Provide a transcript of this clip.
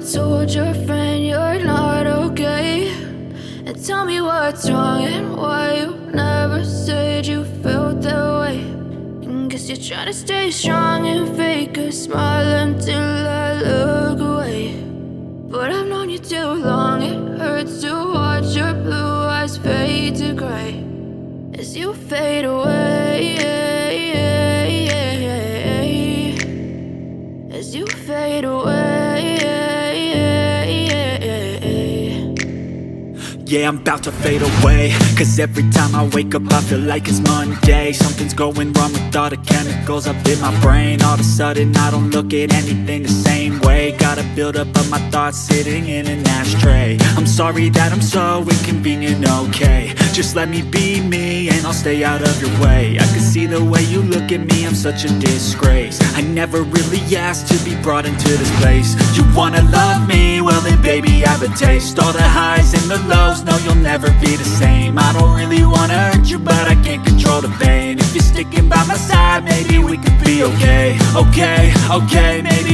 told your friend you're not okay? And tell me what's wrong and why you never said you felt that way. And guess you're trying to stay strong and fake a smile until I look away. But I've known you too long, it hurts to watch your blue eyes fade to gray as you fade away, as you fade away. Yeah, I'm about to fade away, cause every time I wake up I feel like it's Monday. Something's going wrong with all the chemicals up in my brain. All of a sudden I don't look at anything the same way. Gotta build up of my thoughts sitting in an ashtray. I'm sorry that I'm so inconvenient, okay? Just let me be me and I'll stay out of your way. I can see the way you look at me, I'm such a disgrace. I never really asked to be brought into this place. You wanna love me? Well then baby, have a taste. All the highs and the lows, no, you'll never be the same. I don't really wanna hurt you, but I can't control the pain. If you're sticking by my side, maybe we could be okay. Okay, maybe